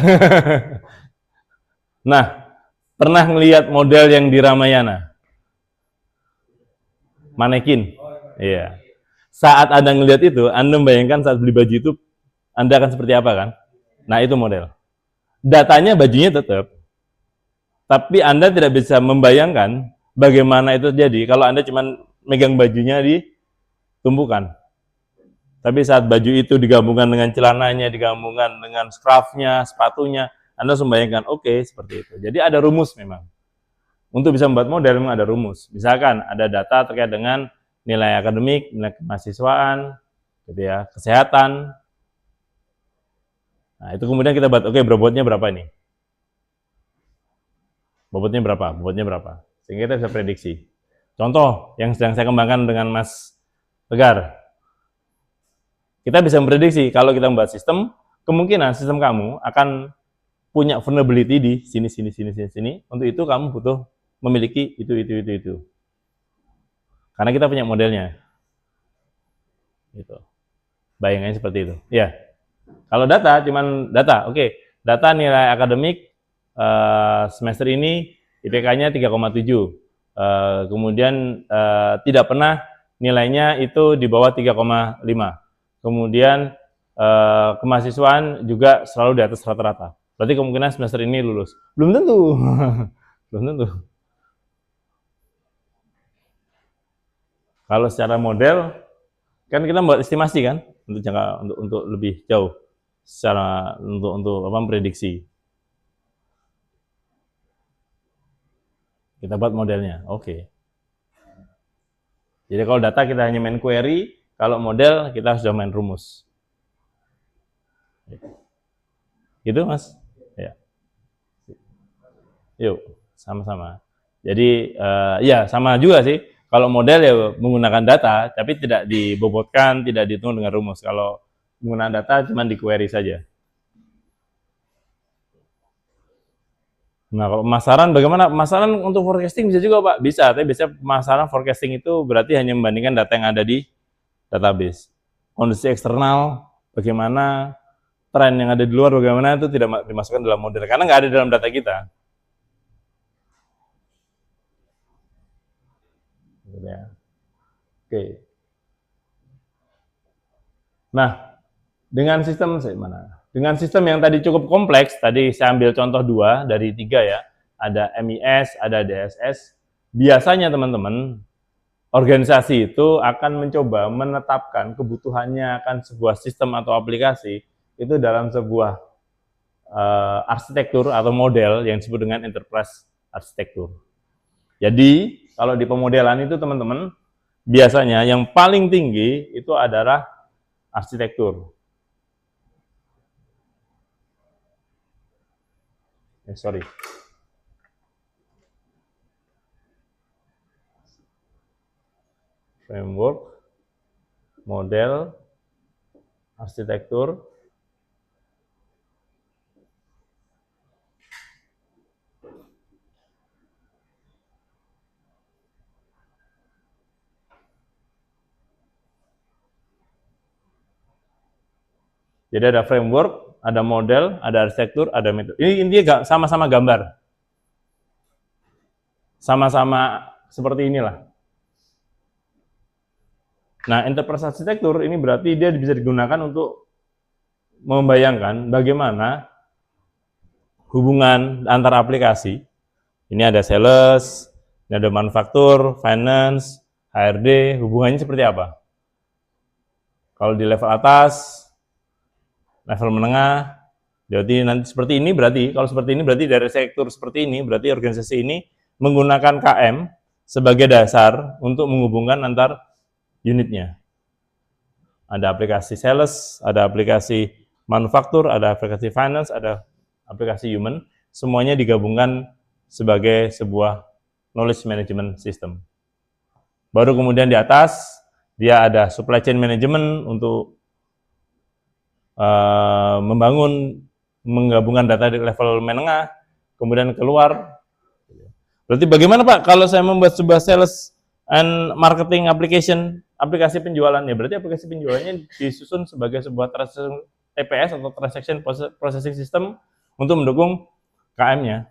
Nah, pernah ngelihat model yang di Ramayana? Manekin? Iya. Saat Anda ngelihat itu, Anda membayangkan saat beli baju itu, Anda akan seperti apa kan? Nah, itu model. Datanya bajunya tetap, tapi Anda tidak bisa membayangkan bagaimana itu terjadi kalau Anda cuma megang bajunya di tumpukan. Tapi saat baju itu digabungkan dengan celananya, digabungkan dengan scarf-nya, sepatunya, Anda membayangkan, oke, seperti itu. Jadi ada rumus memang. Untuk bisa membuat model memang ada rumus. Misalkan ada data terkait dengan nilai akademik, nilai kemahasiswaan, gitu ya, kesehatan. Nah, itu kemudian kita buat, oke, bobotnya berapa ini? Bobotnya berapa? sehingga kita bisa prediksi. Contoh yang sedang saya kembangkan dengan Mas Tegar, kita bisa memprediksi kalau kita membuat sistem, kemungkinan sistem kamu akan punya vulnerability di sini. Untuk itu kamu butuh memiliki itu. Karena kita punya modelnya. Gitu. Bayangannya seperti itu. Ya. Kalau data, cuman data. Oke. Data nilai akademik semester ini IPK-nya 3,7. Kemudian tidak pernah nilainya itu di bawah 3,5. Kemudian kemahasiswaan juga selalu di atas rata-rata. Berarti kemungkinan semester ini lulus. Belum tentu. Belum tentu. Kalau secara model, kan kita membuat estimasi kan untuk jangka untuk lebih jauh secara untuk apa prediksi. Kita buat modelnya. Oke. Jadi kalau data kita hanya main query, kalau model kita sudah main rumus. Gitu Mas? Ya. Yuk, sama-sama. Jadi ya sama juga sih. Kalau model ya menggunakan data, tapi tidak dibobotkan, tidak dihitung dengan rumus. Kalau menggunakan data cuma di query saja. Nah, kalau pemasaran bagaimana? Pemasaran untuk forecasting bisa juga, Pak. Bisa, tapi biasanya pemasaran forecasting itu berarti hanya membandingkan data yang ada di database. Kondisi eksternal, bagaimana, tren yang ada di luar bagaimana, itu tidak dimasukkan dalam model. Karena nggak ada dalam data kita. Oke. Nah, dengan sistem Dengan sistem yang tadi cukup kompleks, tadi saya ambil contoh 2 dari 3 ya, ada MIS, ada DSS. Biasanya teman-teman, organisasi itu akan mencoba menetapkan kebutuhannya akan sebuah sistem atau aplikasi itu dalam sebuah arsitektur atau model yang disebut dengan enterprise arsitektur. Jadi, kalau di pemodelan itu teman-teman, biasanya yang paling tinggi itu adalah arsitektur. Sorry. Framework, model, arsitektur, jadi ada framework, ada model, ada arsitektur, ada metode. Ini intinya sama-sama gambar. Sama-sama seperti inilah. Nah, enterprise arsitektur ini berarti dia bisa digunakan untuk membayangkan bagaimana hubungan antar aplikasi. Ini ada sales, ini ada manufaktur, finance, HRD, hubungannya seperti apa? Kalau di level atas, level menengah, jadi nanti seperti ini berarti, kalau seperti ini berarti dari sektor seperti ini, berarti organisasi ini menggunakan KM sebagai dasar untuk menghubungkan antar unitnya. Ada aplikasi sales, ada aplikasi manufaktur, ada aplikasi finance, ada aplikasi human, semuanya digabungkan sebagai sebuah knowledge management system. Baru kemudian di atas, dia ada supply chain management untuk menggabungkan data di level menengah, kemudian keluar. Berarti bagaimana Pak kalau saya membuat sebuah sales and marketing application, aplikasi penjualannya? Berarti aplikasi penjualannya disusun sebagai sebuah TPS atau transaction processing system untuk mendukung KM-nya.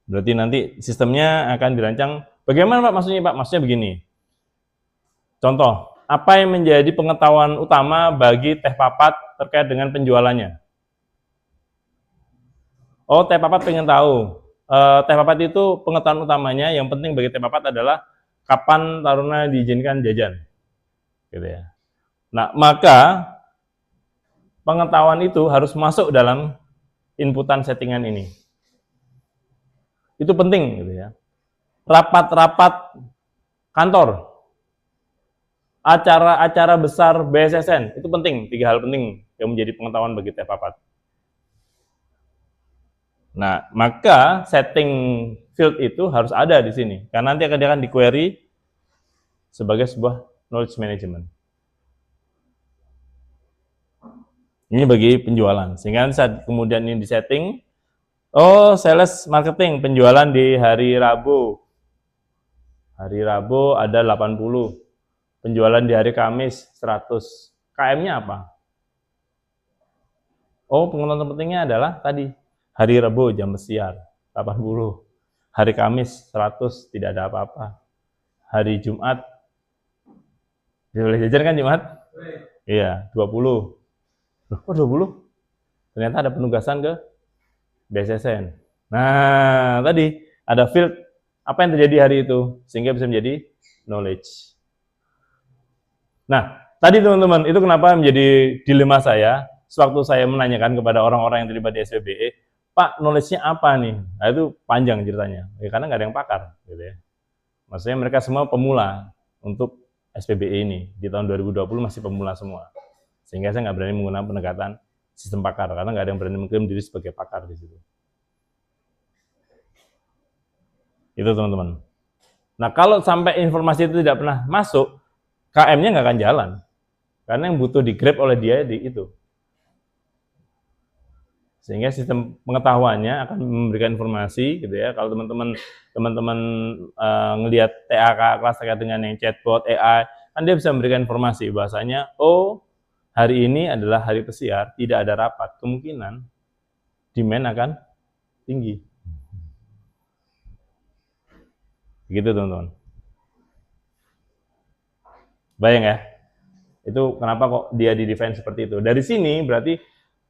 Berarti nanti sistemnya akan dirancang. Bagaimana Pak maksudnya Pak? Maksudnya begini. Contoh, apa yang menjadi pengetahuan utama bagi Teh Papat terkait dengan penjualannya? Oh, Teh Papat pengen tahu. Teh Papat itu pengetahuan utamanya yang penting bagi Teh Papat adalah kapan Taruna diizinkan jajan. Gitu ya. Nah, maka pengetahuan itu harus masuk dalam inputan settingan ini. Itu penting gitu ya. Rapat-rapat kantor, acara-acara besar BSSN, itu penting, 3 hal penting yang menjadi pengetahuan bagi Teh Papat. Nah, maka setting field itu harus ada di sini, karena nanti dia akan di-query sebagai sebuah knowledge management. Ini bagi penjualan, sehingga saat kemudian ini disetting, oh sales marketing, penjualan di hari Rabu. Hari Rabu ada 80, penjualan di hari Kamis 100. KM-nya apa? Oh, penonton pentingnya adalah tadi, hari Rabu jam siar 80, hari Kamis 100, tidak ada apa-apa. Hari Jumat, boleh jajan kan Jumat? Iya, 20. Loh, kok 20? Ternyata ada penugasan ke BSSN. Nah, tadi ada field apa yang terjadi hari itu, sehingga bisa menjadi knowledge. Nah, tadi teman-teman, itu kenapa menjadi dilema saya, sewaktu saya menanyakan kepada orang-orang yang terlibat di SPBE, Pak, knowledge-nya apa nih? Nah, itu panjang ceritanya, ya, karena nggak ada yang pakar. Gitu ya. Maksudnya mereka semua pemula untuk SPBE ini. Di tahun 2020 masih pemula semua. Sehingga saya nggak berani menggunakan pendekatan sistem pakar, karena nggak ada yang berani mengklaim diri sebagai pakar di situ. Itu teman-teman. Nah, kalau sampai informasi itu tidak pernah masuk, KM-nya nggak akan jalan. Karena yang butuh di-grab oleh dia di itu. Sehingga sistem pengetahuannya akan memberikan informasi gitu ya. Kalau teman-teman ngelihat TAK kelas terkait dengan yang chatbot, AI, kan dia bisa memberikan informasi bahasanya, oh hari ini adalah hari pesiar, tidak ada rapat, kemungkinan demand akan tinggi. Begitu teman-teman. Bayang ya, itu kenapa kok dia di-define seperti itu. Dari sini berarti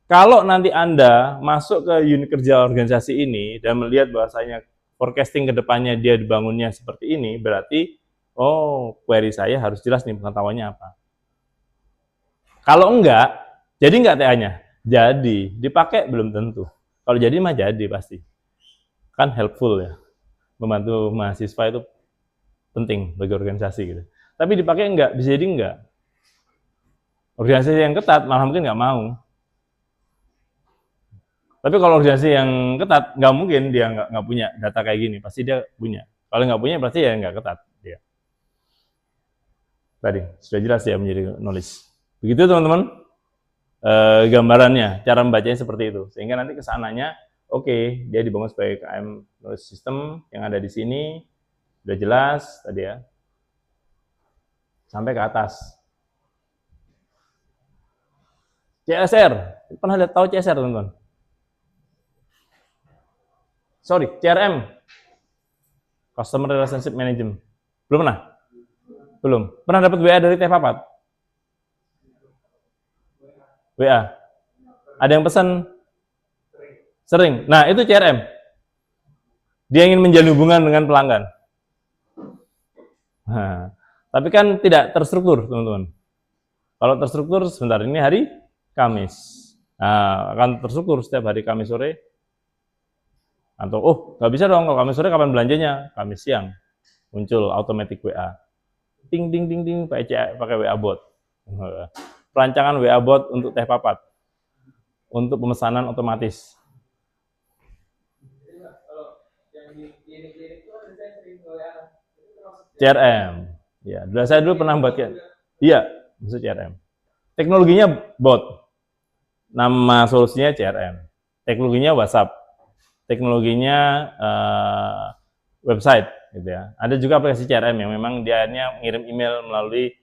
kalau nanti Anda masuk ke unit kerja organisasi ini dan melihat bahwasanya forecasting ke depannya dia dibangunnya seperti ini, berarti oh query saya harus jelas nih pengetahuannya apa. Kalau enggak, jadi enggak TA-nya? Jadi, dipakai belum tentu. Kalau jadi mah jadi pasti. Kan helpful ya. Membantu mahasiswa itu penting bagi organisasi gitu. Tapi dipakai enggak, bisa jadi enggak. Organisasi yang ketat malah mungkin enggak mau. Tapi kalau organisasi yang ketat, nggak mungkin dia nggak punya data kayak gini, pasti dia punya. Kalau nggak punya, berarti ya nggak ketat dia. Tadi sudah jelas ya menjadi knowledge. Begitu teman-teman, gambarannya, cara membacanya seperti itu. Sehingga nanti kesananya, oke, dia dibangun sebagai KM knowledge system yang ada di sini, sudah jelas tadi ya, sampai ke atas. CSR, pernah lihat tahu CSR teman-teman? Sorry, CRM, Customer Relationship Management. Belum pernah? Belum. Pernah dapat WA dari Teh Papat? WA. Ada yang pesan? Sering. Nah, itu CRM. Dia ingin menjalin hubungan dengan pelanggan. Nah, tapi kan tidak terstruktur, teman-teman. Kalau terstruktur, sebentar ini hari Kamis. Nah, akan terstruktur setiap hari Kamis sore. Atau, oh, nggak bisa dong, kalau Kamis sore kapan belanjanya? Kamis siang. Muncul automatic WA. Ting, ting, ting, ting, pakai WA bot. Perancangan WA bot untuk Teh Papat. Untuk pemesanan otomatis. CRM. Ya, saya dulu pernah buat iya, maksud CRM. Teknologinya bot. Nama solusinya CRM. Teknologinya WhatsApp. Teknologinya website gitu ya. Ada juga aplikasi CRM yang memang dia mengirim email melalui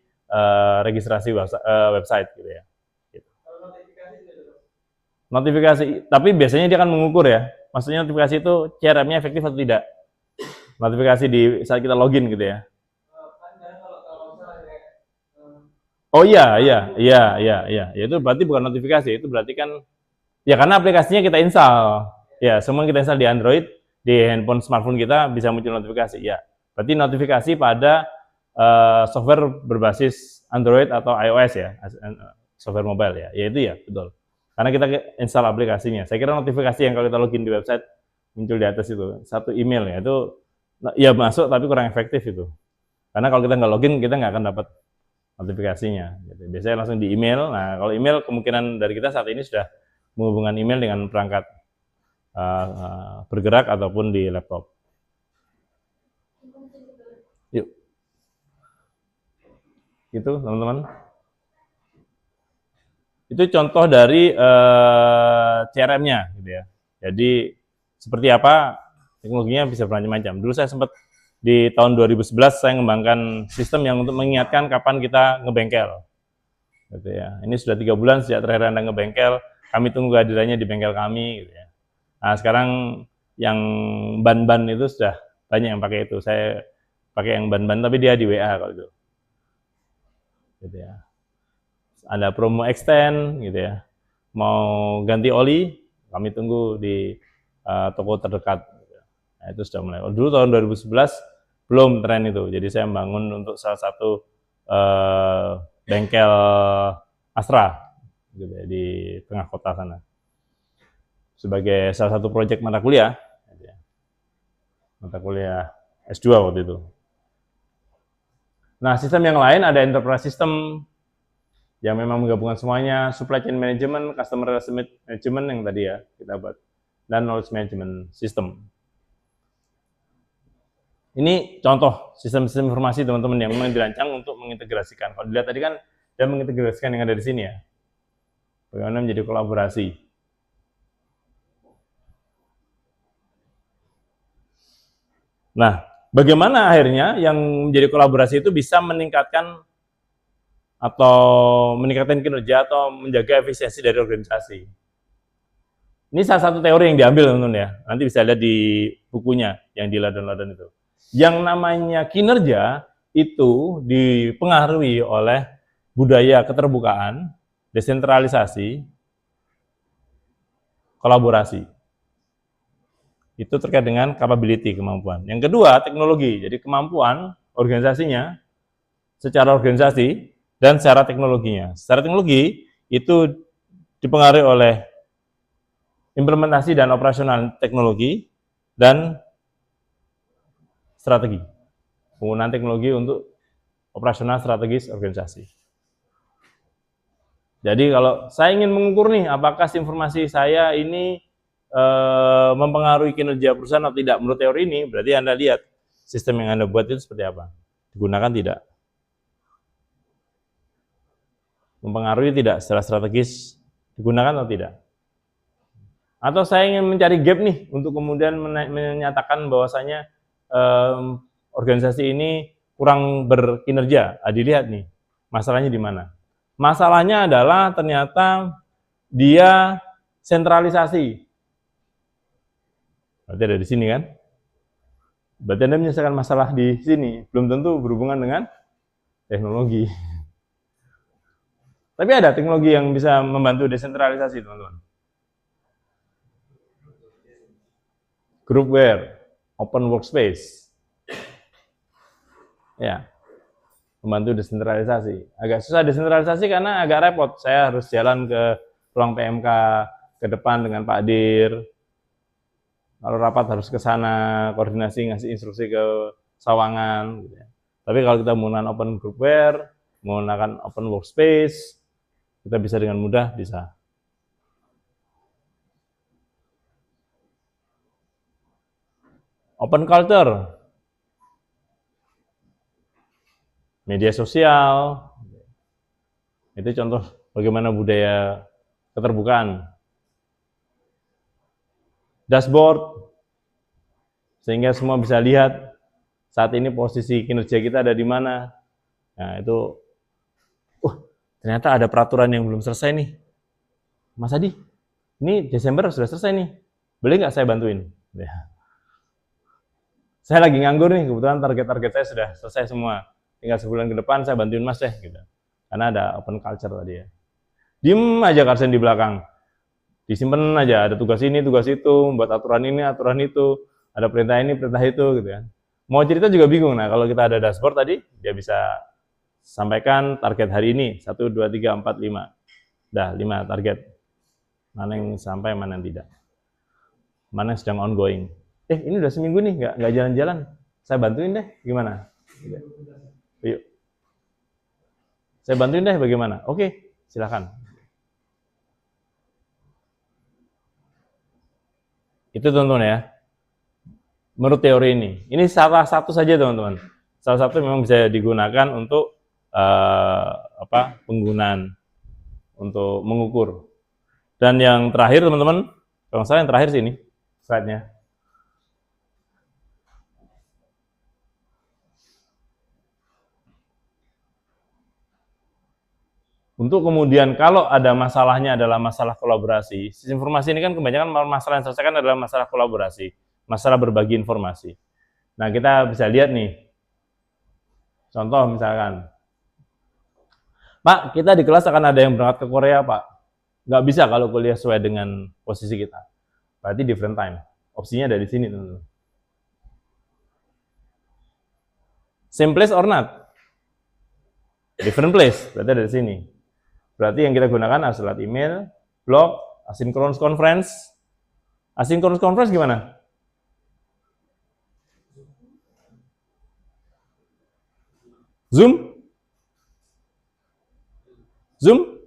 registrasi website gitu ya. Gitu. Notifikasi, tapi biasanya dia akan mengukur ya. Maksudnya notifikasi itu CRM-nya efektif atau tidak. Notifikasi di saat kita login gitu ya. Oh iya. Itu berarti bukan notifikasi, itu berarti kan ya karena aplikasinya kita install. Ya, semua kita install di Android, di handphone smartphone kita bisa muncul notifikasi. Ya, berarti notifikasi pada software berbasis Android atau iOS ya, software mobile ya. Ya itu ya, betul. Karena kita install aplikasinya. Saya kira notifikasi yang kalau kita login di website muncul di atas itu satu email ya, itu ya masuk tapi kurang efektif itu. Karena kalau kita nggak login kita nggak akan dapat notifikasinya. Biasanya langsung di email. Nah, kalau email kemungkinan dari kita saat ini sudah menghubungkan email dengan perangkat bergerak ataupun di laptop. Yuk, itu teman-teman. Itu contoh dari CRM-nya, gitu ya. Jadi seperti apa teknologinya bisa bermacam-macam. Dulu saya sempat di tahun 2011 saya mengembangkan sistem yang untuk mengingatkan kapan kita ngebengkel. Gitu ya. Ini sudah 3 bulan sejak terakhir Anda ngebengkel, kami tunggu kehadirannya di bengkel kami. Gitu ya. Nah sekarang yang ban-ban itu sudah banyak yang pakai itu. Saya pakai yang ban-ban tapi dia di WA kalau itu. Gitu ya. Ada promo extend gitu ya. Mau ganti oli, kami tunggu di toko terdekat. Nah, itu sudah mulai. Dulu tahun 2011 belum tren itu. Jadi saya membangun untuk salah satu bengkel Astra gitu ya, di tengah kota sana. Sebagai salah satu proyek mata kuliah. Gitu ya. Mata kuliah S2 waktu itu. Nah, sistem yang lain ada enterprise system yang memang menggabungkan semuanya, supply chain management, customer relationship management yang tadi ya kita buat, dan knowledge management system. Ini contoh sistem-sistem informasi teman-teman yang memang dirancang untuk mengintegrasikan. Kalau dilihat tadi kan dia mengintegrasikan yang ada di sini ya. Bagaimana menjadi kolaborasi. Nah, bagaimana akhirnya yang menjadi kolaborasi itu bisa meningkatkan atau meningkatkan kinerja atau menjaga efisiensi dari organisasi. Ini salah satu teori yang diambil teman-teman ya. Nanti bisa lihat di bukunya yang di ladang-ladang itu. Yang namanya kinerja itu dipengaruhi oleh budaya keterbukaan, desentralisasi, kolaborasi. Itu terkait dengan capability, kemampuan. Yang kedua, teknologi. Jadi kemampuan organisasinya secara organisasi dan secara teknologinya. Secara teknologi itu dipengaruhi oleh implementasi dan operasional teknologi dan strategi. Penggunaan teknologi untuk operasional strategis organisasi. Jadi kalau saya ingin mengukur nih, apakah informasi saya ini mempengaruhi kinerja perusahaan atau tidak menurut teori ini, berarti Anda lihat sistem yang Anda buat itu seperti apa. Digunakan tidak? Mempengaruhi tidak secara strategis? Digunakan atau tidak? Atau saya ingin mencari gap nih untuk kemudian menyatakan bahwasanya organisasi ini kurang berkinerja. Dilihat nih, masalahnya di mana? Masalahnya adalah ternyata dia sentralisasi. Berarti ada di sini kan? Berarti Anda menyelesaikan masalah di sini, belum tentu berhubungan dengan teknologi. Tapi ada teknologi yang bisa membantu desentralisasi, teman-teman. Groupware, open workspace. Ya, membantu desentralisasi. Agak susah desentralisasi karena agak repot. Saya harus jalan ke ruang PMK, ke depan dengan Pak Dir. Kalau rapat harus ke sana, koordinasi, ngasih instruksi ke Sawangan. Gitu ya. Tapi kalau kita menggunakan open groupware, menggunakan open workspace, kita bisa dengan mudah bisa. Open culture, media sosial, itu contoh bagaimana budaya keterbukaan. Dashboard, sehingga semua bisa lihat saat ini posisi kinerja kita ada di mana. Nah itu, ternyata ada peraturan yang belum selesai nih. Mas Adi, ini Desember sudah selesai nih, boleh nggak saya bantuin? Ya. Saya lagi nganggur nih, kebetulan target-target saya sudah selesai semua. Tinggal sebulan ke depan saya bantuin Mas deh, gitu. Karena ada open culture tadi ya. Diem aja Karsen di belakang. Disimpan aja, ada tugas ini, tugas itu, buat aturan ini, aturan itu, ada perintah ini, perintah itu, gitu kan. Mau cerita juga bingung. Nah, kalau kita ada dashboard tadi, dia bisa sampaikan target hari ini, 1, 2, 3, 4, 5. Dah, 5 target. Mana yang sampai, mana yang tidak. Mana yang sedang ongoing. Ini udah seminggu nih, nggak jalan-jalan. Saya bantuin deh, gimana? Yuk. Saya bantuin deh bagaimana? Oke, silakan. Itu teman-teman ya. Menurut teori ini salah satu saja teman-teman. Salah satu memang bisa digunakan untuk penggunaan untuk mengukur. Dan yang terakhir teman-teman, kalau nggak salah yang terakhir sini slide-nya. Untuk kemudian kalau ada masalahnya adalah masalah kolaborasi, sistem informasi ini kan kebanyakan masalah yang diselesaikan adalah masalah kolaborasi, masalah berbagi informasi. Nah, kita bisa lihat nih, contoh misalkan, Pak, kita di kelas akan ada yang berangkat ke Korea, Pak. Nggak bisa kalau kuliah sesuai dengan posisi kita. Berarti different time. Opsinya ada di sini, teman-teman. Same place or not? Different place, berarti ada di sini. Berarti yang kita gunakan adalah lewat email, blog, asynchronous conference. Asynchronous conference gimana? Zoom? Zoom?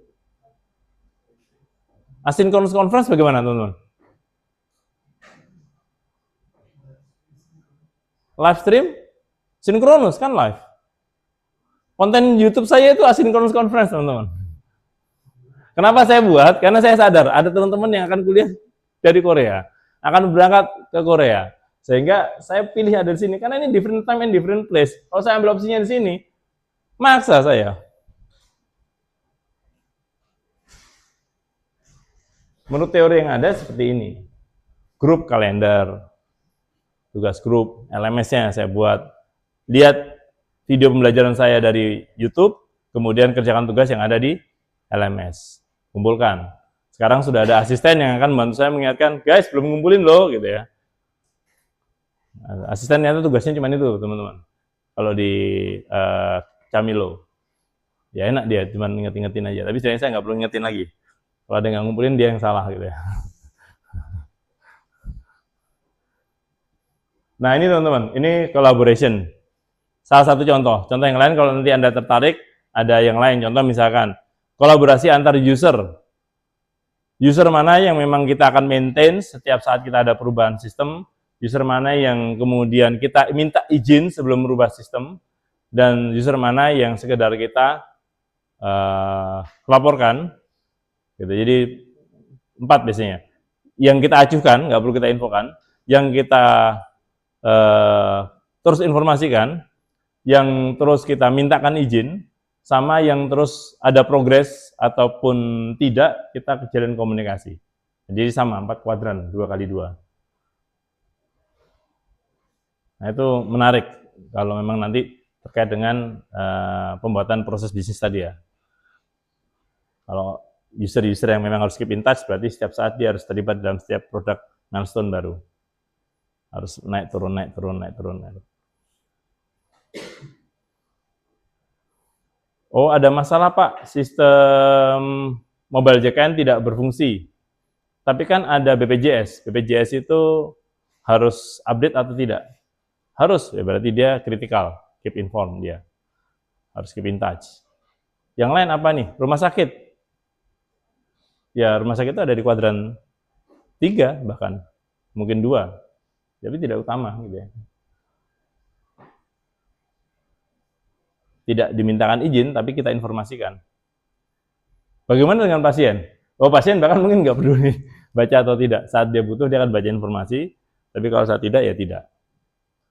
Asynchronous conference bagaimana, teman-teman? Live stream? Synchronous kan live. Konten YouTube saya itu asynchronous conference, teman-teman. Kenapa saya buat? Karena saya sadar ada teman-teman yang akan kuliah dari Korea, akan berangkat ke Korea. Sehingga saya pilih ada di sini karena ini different time and different place. Kalau saya ambil opsinya di sini, maksa saya. Menurut teori yang ada seperti ini. Grup kalender, tugas grup, LMS-nya saya buat. Lihat video pembelajaran saya dari YouTube, kemudian kerjakan tugas yang ada di LMS. Kumpulkan. Sekarang sudah ada asisten yang akan membantu saya mengingatkan, guys, belum ngumpulin loh, gitu ya. Asisten ternyata tugasnya cuma itu, teman-teman. Kalau di Camilo, ya enak dia, cuma inget-ingetin aja. Tapi sebenarnya saya nggak perlu ingetin lagi. Kalau ada yang ngumpulin, dia yang salah, gitu ya. Nah, ini teman-teman, ini collaboration. Salah satu contoh. Contoh yang lain, kalau nanti Anda tertarik, ada yang lain. Contoh misalkan, kolaborasi antar user. User mana yang memang kita akan maintain setiap saat kita ada perubahan sistem, user mana yang kemudian kita minta izin sebelum merubah sistem, dan user mana yang sekedar kita laporkan. Gitu. Jadi 4 biasanya. Yang kita acuhkan, nggak perlu kita infokan, yang kita terus informasikan, yang terus kita mintakan izin, sama yang terus ada progres ataupun tidak, kita jalin komunikasi. Jadi sama, 4 kuadran, 2x2. Nah, itu menarik kalau memang nanti terkait dengan pembuatan proses bisnis tadi ya. Kalau user-user yang memang harus keep in touch, berarti setiap saat dia harus terlibat dalam setiap produk milestone baru. Harus naik turun, naik turun, naik turun, naik turun. Oh, ada masalah Pak, sistem mobile JKN tidak berfungsi. Tapi kan ada BPJS. BPJS itu harus update atau tidak? Harus, ya berarti dia kritikal, keep informed dia. Harus keep in touch. Yang lain apa nih? Rumah sakit. Ya, rumah sakit itu ada di kuadran 3 bahkan, mungkin 2. Tapi tidak utama gitu ya. Tidak dimintakan izin, tapi kita informasikan. Bagaimana dengan pasien? Oh, pasien bahkan mungkin nggak peduli baca atau tidak. Saat dia butuh, dia akan baca informasi, tapi kalau saat tidak, ya tidak.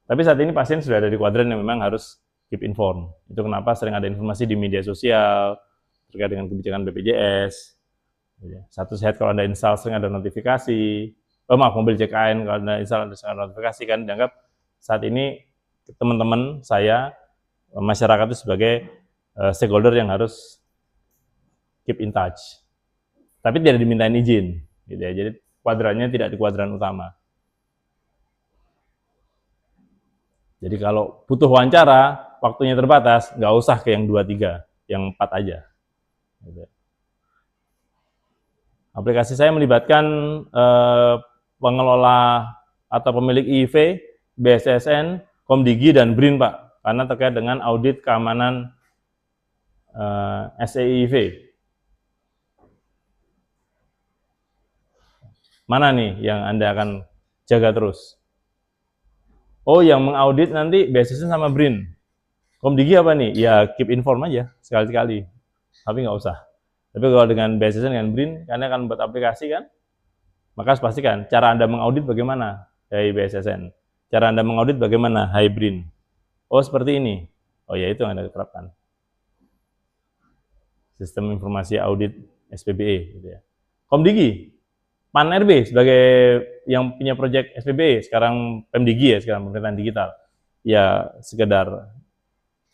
Tapi saat ini pasien sudah ada di kuadran yang memang harus keep informed. Itu kenapa sering ada informasi di media sosial, terkait dengan kebijakan BPJS. Satu Sehat kalau Anda install sering ada notifikasi. Oh maaf, mobil JKN kalau Anda install ada notifikasi, kan dianggap saat ini teman-teman saya, masyarakat itu sebagai stakeholder yang harus keep in touch. Tapi tidak dimintain izin, gitu ya. Jadi kuadrannya tidak di kuadran utama. Jadi kalau butuh wawancara, waktunya terbatas, nggak usah ke yang 2-3, yang 4 aja. Gitu. Aplikasi saya melibatkan pengelola atau pemilik IV, BSSN, Komdigi, dan BRIN, Pak, karena terkait dengan audit keamanan SEIV. Mana nih yang Anda akan jaga terus. Oh, yang mengaudit nanti BSSN sama BRIN. Komdigi apa nih? Ya keep inform aja sekali-sekali, tapi nggak usah. Tapi kalau dengan BSSN dengan BRIN, karena akan buat aplikasi kan, maka harus pastikan cara Anda mengaudit bagaimana, hai BSSN. Cara Anda mengaudit bagaimana, hai BRIN. Oh, seperti ini. Oh ya, itu yang Anda terapkan. Sistem Informasi Audit SPBE. Gitu ya. Komdigi, PAN-RB sebagai yang punya proyek SPBE, sekarang Pemdigi ya, sekarang pemerintahan digital. Ya, sekedar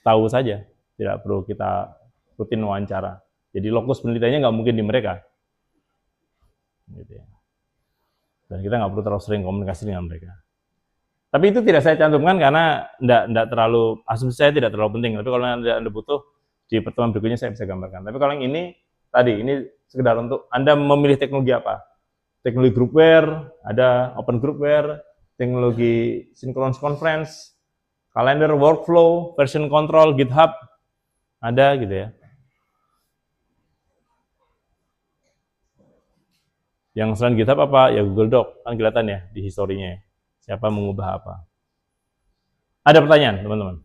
tahu saja, tidak perlu kita rutin wawancara. Jadi lokus penelitiannya nggak mungkin di mereka. Gitu ya. Dan kita nggak perlu terlalu sering komunikasi dengan mereka. Tapi itu tidak saya cantumkan karena enggak terlalu, asumsi saya tidak terlalu penting. Tapi kalau Anda butuh, di pertemuan berikutnya saya bisa gambarkan. Tapi kalau yang ini, tadi, ini sekedar untuk Anda memilih teknologi apa. Teknologi groupware, ada open groupware, teknologi synchronous conference, calendar workflow, version control, GitHub, ada gitu ya. Yang selain GitHub apa? Ya Google Doc, kan kelihatan ya di historinya. Siapa mengubah apa. Ada pertanyaan, teman-teman?